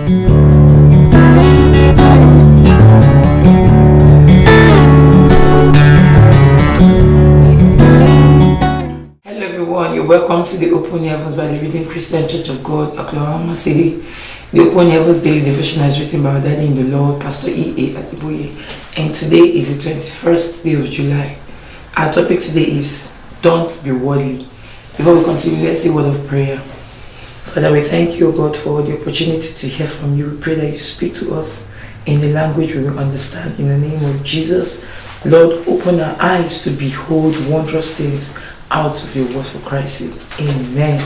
You're welcome to the Open Heavens by the Redeemed Christian Church of God, Oklahoma City. The Open Heavens Daily Devotion is written by our daddy in the Lord, Pastor E.A. Adeboye, and today is the 21st day of July. Our topic today is Don't Be Worldly. Before we continue, let's say a word of prayer. Father, we thank you, God, for the opportunity to hear from you. We pray that you speak to us in the language we will understand. In the name of Jesus, Lord, open our eyes to behold wondrous things out of your word for Christ's sake. Amen.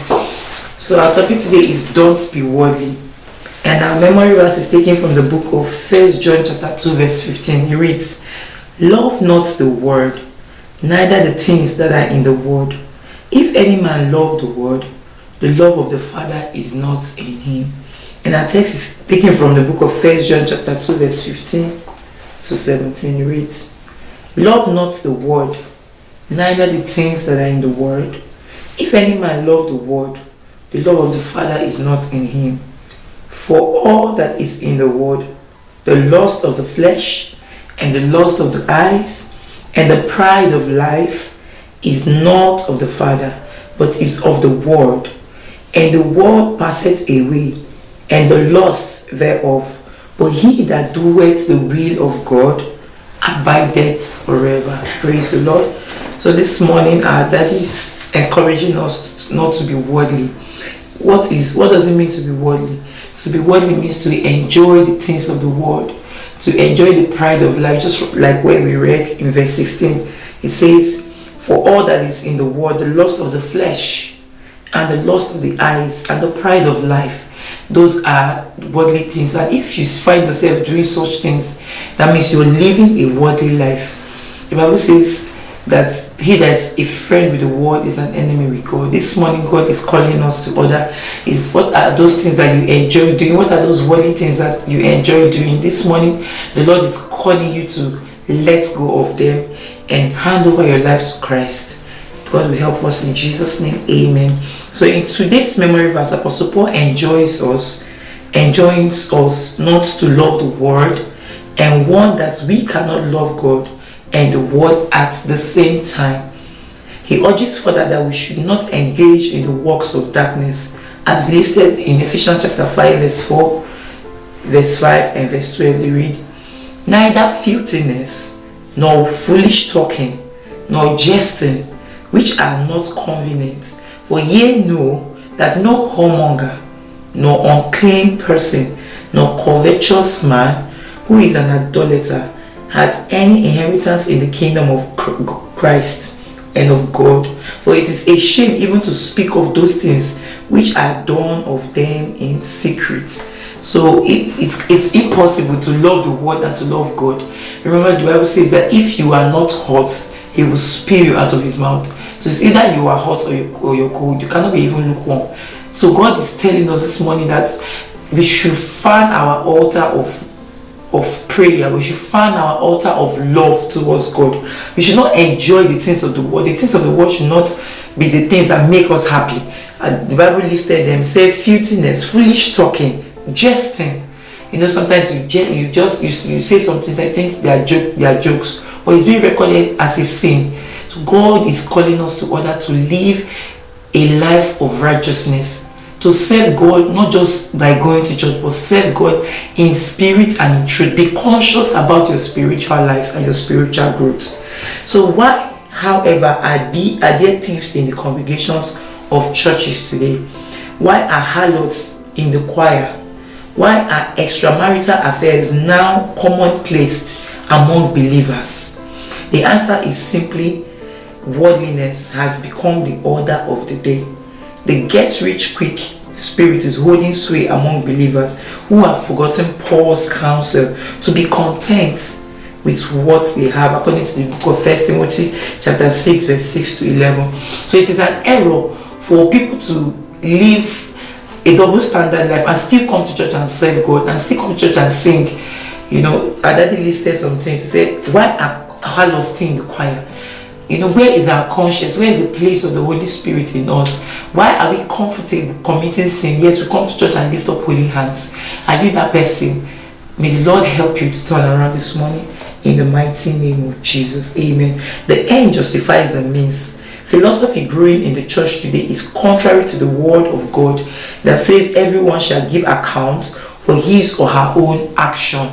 So our topic today is Don't Be Worldly. And our memory verse is taken from the book of 1 John chapter 2 verse 15. It reads, Love not the world, neither the things that are in the world. If any man love the world, the love of the Father is not in him. And our text is taken from the book of 1 John chapter 2 verse 15 to 17. It reads, Love not the world, neither the things that are in the world. If any man love the world, the love of the Father is not in him. For all that is in the world, the lust of the flesh, and the lust of the eyes, and the pride of life, is not of the Father, but is of the world. And the world passeth away, and the lust thereof. But he that doeth the will of God abideth forever. Praise the Lord. So this morning, our daddy is encouraging us not to be worldly. What does it mean to be worldly? To be worldly means to enjoy the things of the world, to enjoy the pride of life. Just like where we read in verse 16, it says, For all that is in the world, the lust of the flesh, and the lust of the eyes, and the pride of life, those are worldly things. And if you find yourself doing such things, that means you're living a worldly life. The Bible says that he that is a friend with the world is an enemy with God. This morning, God is calling us to order. What are those things that you enjoy doing? What are those worldly things that you enjoy doing? This morning, the Lord is calling you to let go of them and hand over your life to Christ. God will help us in Jesus' name. Amen. So in today's memory verse, Apostle Paul enjoins us not to love the world, and warn that we cannot love God and the world at the same time. He urges further that we should not engage in the works of darkness, as listed in Ephesians chapter 5 verse 4, verse 5 and verse 12. They read, Neither filthiness, nor foolish talking, nor jesting, which are not convenient. For ye know that no whoremonger, nor unclean person, nor covetous man, who is an idolater, hath any inheritance in the kingdom of Christ and of God. For it is a shame even to speak of those things which are done of them in secret. So it's impossible to love the world and to love God. Remember, the Bible says that if you are not hot, he will spew you out of his mouth. So it's either you are hot or you're cold. You cannot be even lukewarm. So God is telling us this morning that we should fan our altar of prayer. We should find our altar of love towards God. We should not enjoy the things of the world. The things of the world should not be the things that make us happy. And the Bible listed them, said filthiness, foolish talking, jesting. Sometimes you say some things, I think they are jokes, but it's being recorded as a sin. So God is calling us to order to live a life of righteousness, to serve God not just by going to church, but serve God in spirit and in truth. Be conscious about your spiritual life and your spiritual growth. So why, however, are there thieves in the congregations of churches today? Why are harlots in the choir? Why are extramarital affairs now commonplace among believers? The answer is simply worldliness has become the order of the day. The get-rich-quick spirit is holding sway among believers who have forgotten Paul's counsel to be content with what they have, according to the book of 1 Timothy chapter 6 verse 6 to 11. So it is an error for people to live a double standard life and still come to church and serve God and still come to church and sing. Our daddy listed some things. He said, why are harlots in the choir? Where is our conscience? Where is the place of the Holy Spirit in us? Why are we comfortable committing sin, yet we come to church and lift up holy hands? Are you that person? May the Lord help you to turn around this morning in the mighty name of Jesus. Amen. The end justifies the means. Philosophy growing in the church today is contrary to the word of God that says everyone shall give account for his or her own action.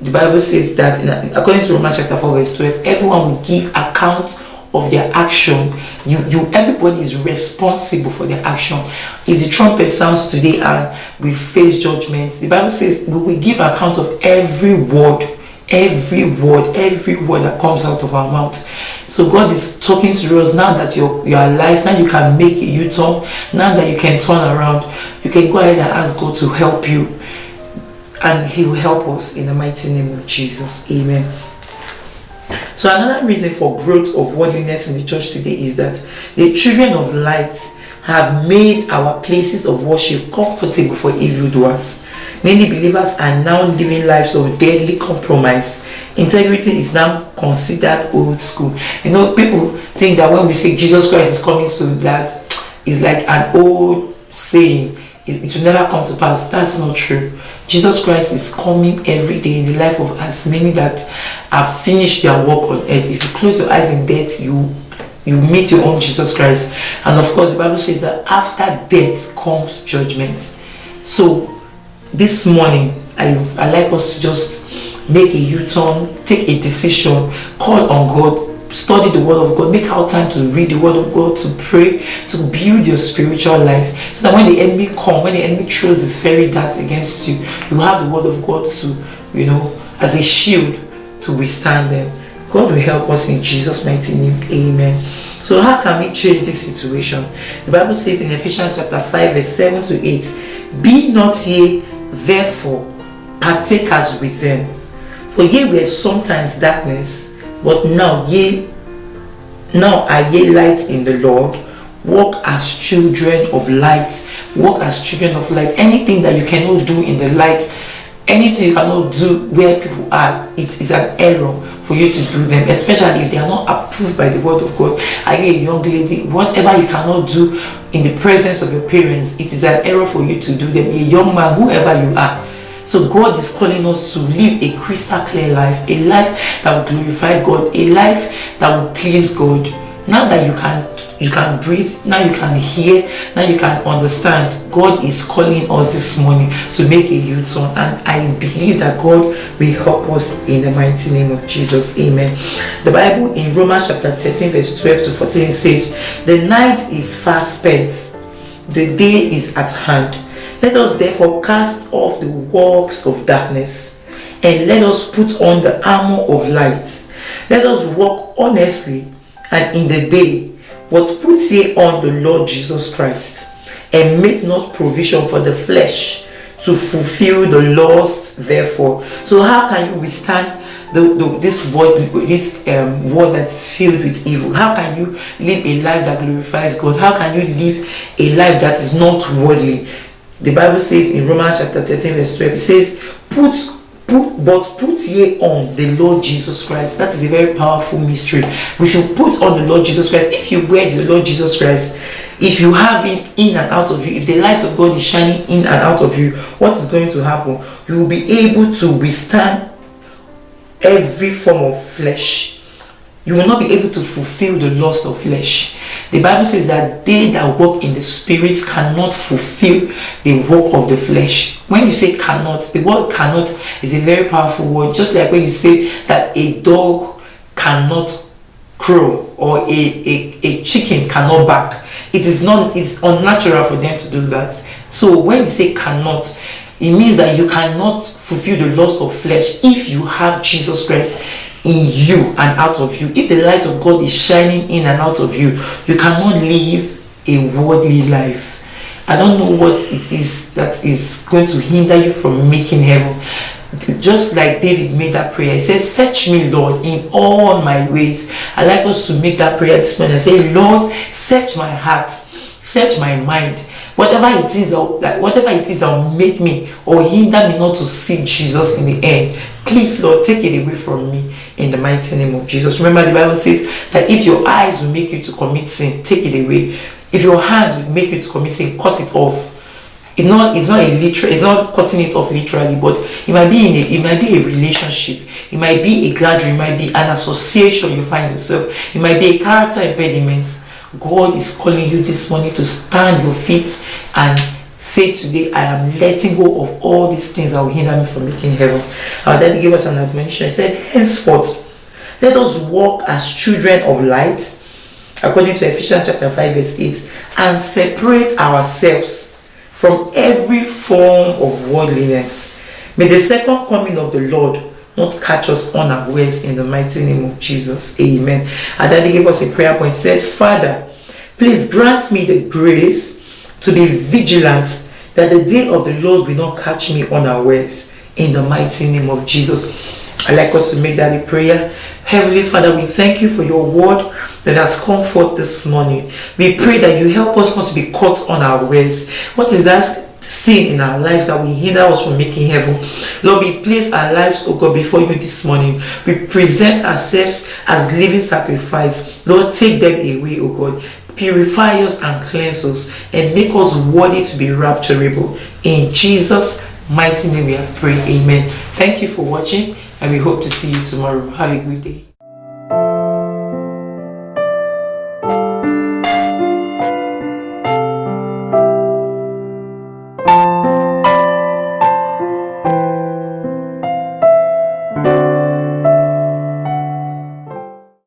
The Bible says that, according to Romans chapter 4 verse 12, everyone will give account of their action. Everybody is responsible for their action. If the trumpet sounds today and we face judgment, the Bible says we will give account of every word that comes out of our mouth. So God is talking to us now that you're alive. Now you can make a U-turn. Now that you can turn around, you can go ahead and ask God to help you, and He will help us in the mighty name of Jesus. Amen. So another reason for growth of worldliness in the church today is that the children of light have made our places of worship comfortable for evildoers. Many believers are now living lives of deadly compromise. Integrity is now considered old school. People think that when we say Jesus Christ is coming soon, that is like an old saying. It will never come to pass. That's not true. Jesus Christ is coming every day in the life of as many that have finished their work on earth. If you close your eyes in death, you meet your own Jesus Christ. And of course, the Bible says that after death comes judgment. So this morning, I like us to just make a U-turn, take a decision, call on God, study the word of God, make out time to read the word of God, to pray, to build your spiritual life, so that when the enemy comes, when the enemy throws his fiery dart against you, you have the word of God to, as a shield to withstand them. God will help us in Jesus' mighty name. Amen. So how can we change this situation? The Bible says in Ephesians chapter 5 verse 7 to 8, be not ye therefore partakers with them, for ye were sometimes darkness, but now are ye light in the Lord. Walk as children of light. Walk as children of light. Anything that you cannot do in the light, anything you cannot do where people are, it is an error for you to do them, especially if they are not approved by the word of God. Are you a young lady? Whatever you cannot do in the presence of your parents, it is an error for you to do them. A young man, whoever you are. So God is calling us to live a crystal clear life, a life that will glorify God, a life that will please God. Now that you can breathe, now you can hear, now you can understand, God is calling us this morning to make a U-turn, and I believe that God will help us in the mighty name of Jesus. Amen. The Bible in Romans chapter 13 verse 12 to 14 says, the night is fast spent, the day is at hand. Let us therefore cast off the works of darkness, and let us put on the armor of light. Let us walk honestly and in the day, but put ye on the Lord Jesus Christ, and make not provision for the flesh to fulfill the lust therefore. So how can you withstand this word that's filled with evil? How can you live a life that glorifies God? How can you live a life that is not worldly? The Bible says in Romans chapter 13 verse 12, it says, put ye on the Lord Jesus Christ. That is a very powerful mystery. We should put on the Lord Jesus Christ. If you wear the Lord Jesus Christ, if you have Him in and out of you, if the light of God is shining in and out of you, what is going to happen? You will be able to withstand every form of flesh. You will not be able to fulfill the lust of flesh. The Bible says that they that walk in the Spirit cannot fulfill the work of the flesh. When you say cannot, the word cannot is a very powerful word. Just like when you say that a dog cannot crow or a chicken cannot bark. It's unnatural for them to do that. So when you say cannot, it means that you cannot fulfill the lust of flesh if you have Jesus Christ in you and out of you. If the light of God is shining in and out of you, you cannot live a worldly life. I don't know what it is that is going to hinder you from making heaven. Just like David made that prayer, he says, search me, Lord, in all my ways. I like us to make that prayer this morning and say, Lord, search my heart, search my mind. Whatever it is that will make me or hinder me not to see Jesus in the end, please, Lord, take it away from me. in the mighty name of Jesus. Remember, the Bible says that if your eyes will make you to commit sin, take it away. If your hand will make you to commit sin, cut it off. It's not cutting it off literally, but it might be a relationship, it might be a gathering, it might be an association you find yourself, it might be a character impediment. God is calling you this morning to stand your feet and say today, I am letting go of all these things that will hinder me from making heaven. Our daddy gave us an admonition. He said, henceforth, let us walk as children of light, according to Ephesians chapter 5 verse 8, and separate ourselves from every form of worldliness. May the second coming of the Lord not catch us unawares in the mighty name of Jesus. Amen. And then he gave us a prayer point. He said, Father, please grant me the grace to be vigilant, that the day of the Lord will not catch me unawares in the mighty name of Jesus. I'd like us to make that a prayer. Heavenly Father, we thank you for your word that has come forth this morning. We pray that you help us not to be caught unawares. What is that sin in our lives that will hinder us from making heaven? Lord, we place our lives, oh God, before you this morning. We present ourselves as living sacrifice. Lord, take them away, oh God. Purify us and cleanse us and make us worthy to be rapturable. In Jesus' mighty name we have prayed. Amen. Thank you for watching, and we hope to see you tomorrow. Have a good day.